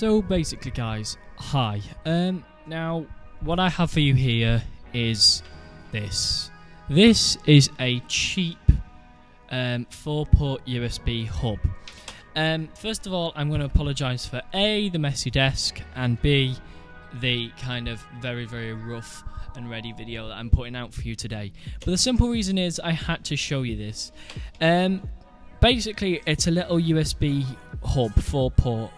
So basically guys, hi. Now what I have for you here is this. This is a cheap 4-port USB hub. First of all, I'm going to apologise for A, the messy desk, and B, the kind of very rough and ready video that I'm putting out for you today. But the simple reason is I had to show you this. Basically, it's a little USB hub 4-port.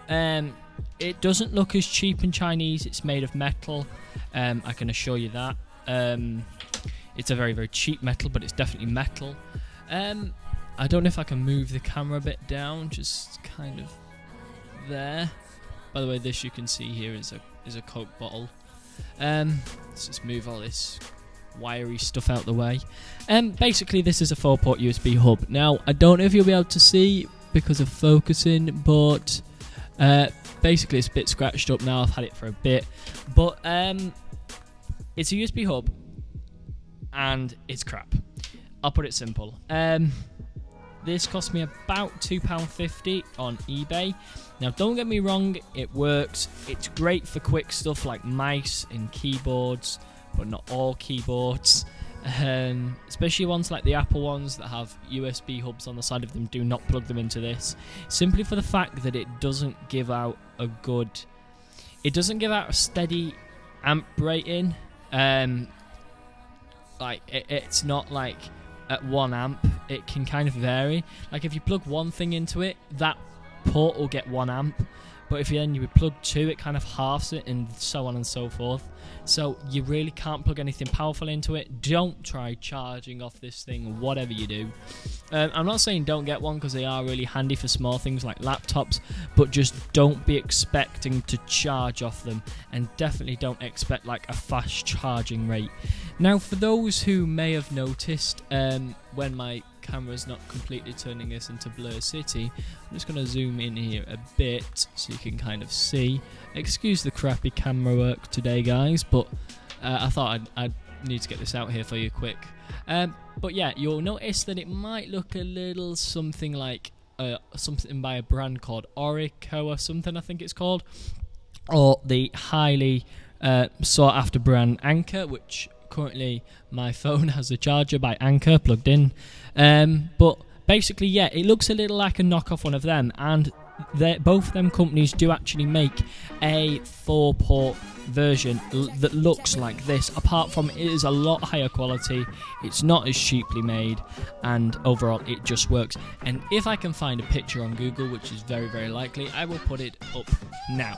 It doesn't look as cheap and Chinese. It's made of metal. I can assure you that. It's a very cheap metal, but it's definitely metal. I don't know if I can move the camera a bit down, just kind of there. By the way, this you can see here is a Coke bottle. Let's just move all this wiry stuff out the way. Basically, this is a 4-port USB hub. Now, I don't know if you'll be able to see because of focusing, but basically it's a bit scratched up now. I've had it for a bit, but it's a USB hub and it's crap. I'll put it simple. This cost me about £2.50 on eBay. Now, don't get me wrong, it works. It's great for quick stuff like mice and keyboards, but not all keyboards. Especially ones like the Apple ones that have USB hubs on the side of them. Do not plug them into this, simply for the fact that it doesn't give out a good. It doesn't give out a steady amp rating. It's not like at 1 amp. It can kind of vary. Like if you plug one thing into it, that port will get 1 amp, but if you would plug 2, it kind of halves it, and so on and so forth. So you really can't plug anything powerful into it. Don't try charging off this thing, whatever you do. I'm not saying don't get one, because they are really handy for small things like laptops, but just don't be expecting to charge off them, and definitely don't expect like a fast charging rate. Now, for those who may have noticed, when my camera's not completely turning this into Blur City, I'm just going to zoom in here a bit so you can kind of see. Excuse the crappy camera work today, guys, but I thought I'd need to get this out here for you quick. But yeah, you'll notice that it might look a little something like something by a brand called Orico or something, I think it's called, or the highly sought after brand Anker, which currently my phone has a charger by Anker plugged in. But basically, yeah, it looks a little like a knockoff one of them, and both of them companies do actually make a 4-port version that looks like this, apart from it is a lot higher quality, it's not as cheaply made, and overall it just works. And if I can find a picture on Google, which is very likely, I will put it up now.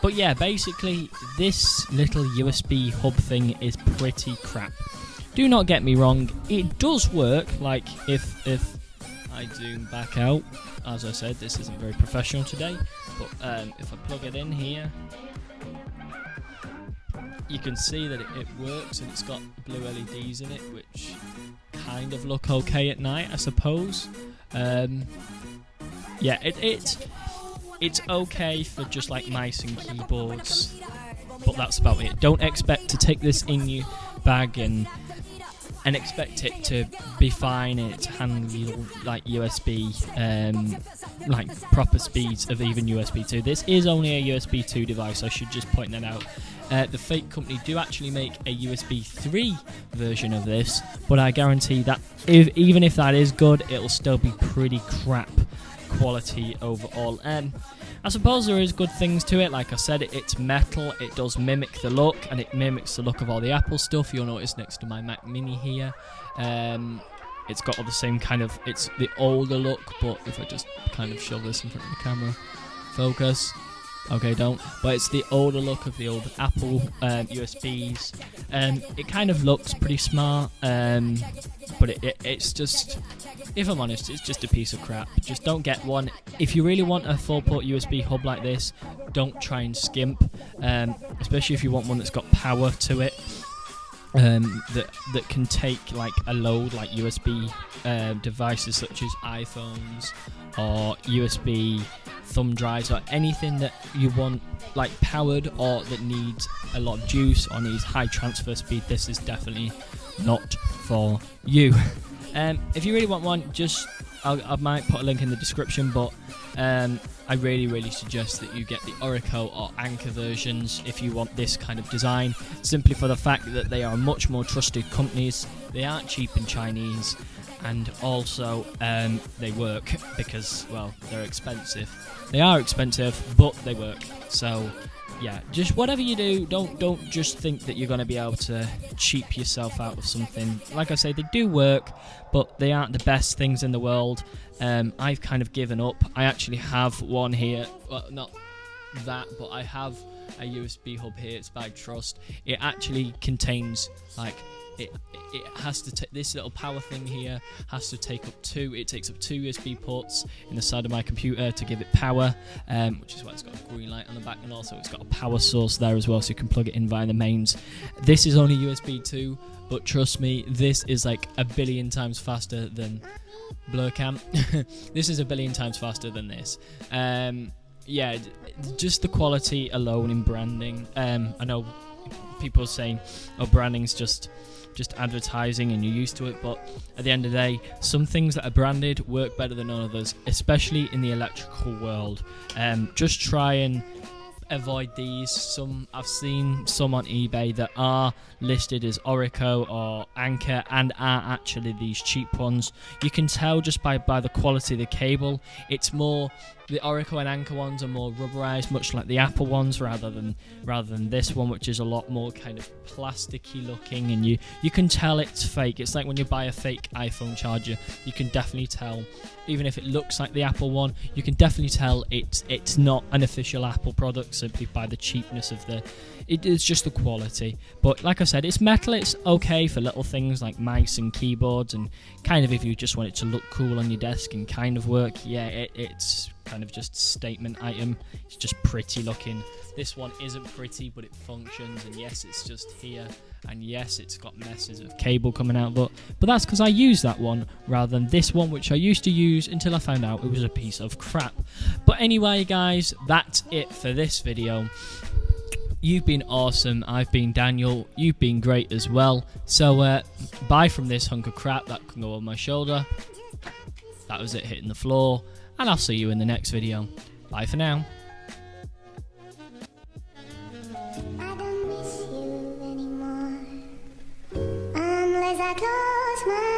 But yeah, basically this little USB hub thing is pretty crap. Do not get me wrong, it does work. Like if I zoom back out, as I said, this isn't very professional today, but if I plug it in here, you can see that it works, and it's got blue LEDs in it, which kind of look okay at night, I suppose. Yeah, it's okay for just like mice and keyboards, but that's about it. Don't expect to take this in your bag and expect it to be fine and to handle like USB, like proper speeds of even USB 2. This is only a USB 2 device, I should just point that out. The fake company do actually make a USB 3 version of this, but I guarantee that even if that is good, it'll still be pretty crap quality overall. I suppose there is good things to it. Like I said, it's metal, it does mimic the look, and it mimics the look of all the Apple stuff. You'll notice next to my Mac Mini here, it's got all the same kind of, it's the older look, but if I just kind of shove this in front of the camera, focus, okay, don't, but it's the older look of the old Apple USBs. It kind of looks pretty smart, but it's just, if I'm honest, it's just a piece of crap. Just don't get one. If you really want a 4-port USB hub like this, don't try and skimp, especially if you want one that's got power to it, that can take like a load, like USB devices such as iPhones or USB thumb drives, or anything that you want like powered or that needs a lot of juice or needs high transfer speed. This is definitely not for you. If you really want one, just I might put a link in the description, but I really suggest that you get the Orico or Anker versions if you want this kind of design, simply for the fact that they are much more trusted companies. They aren't cheap and Chinese, and also they work because, well, they're expensive. They are expensive, but they work. So yeah, just whatever you do, don't just think that you're going to be able to cheap yourself out of something. Like I say, they do work, but they aren't the best things in the world. I've kind of given up. I actually have one here, well, not that, but I have a USB hub here. It's by Trust. It actually contains, like, it has to take this little power thing here has to take up it takes up 2 USB ports in the side of my computer to give it power, which is why it's got a green light on the back, and also it's got a power source there as well, so you can plug it in via the mains. This is only USB 2, but trust me, this is like a billion times faster than Blurcam. This is a billion times faster than this. Yeah, just the quality alone in branding. I know people are saying, oh, branding's just advertising and you're used to it, but at the end of the day, some things that are branded work better than others, especially in the electrical world. Just try and avoid these. I've seen some on eBay that are listed as Orico or Anker and are actually these cheap ones. You can tell just by the quality of the cable. It's more, the Orico and Anker ones are more rubberized, much like the Apple ones, rather than this one, which is a lot more kind of plasticky looking, and you can tell it's fake. It's like when you buy a fake iPhone charger, you can definitely tell, even if it looks like the Apple one, you can definitely tell it's not an official Apple product, simply by the cheapness of it is just the quality. But like I said, it's metal. It's okay for little things like mice and keyboards, and kind of if you just want it to look cool on your desk and kind of work, yeah, it's kind of just a statement item. It's just pretty looking. This one isn't pretty, but it functions, and yes, it's just here, and yes, it's got messes of cable coming out, but that's because I use that one rather than this one, which I used to use until I found out it was a piece of crap. But anyway, guys, that's it for this video. You've been awesome. I've been Daniel. You've been great as well. So bye from this hunk of crap that can go on my shoulder. That was it hitting the floor, and I'll see you in the next video. Bye for now. I don't miss you anymore unless I close my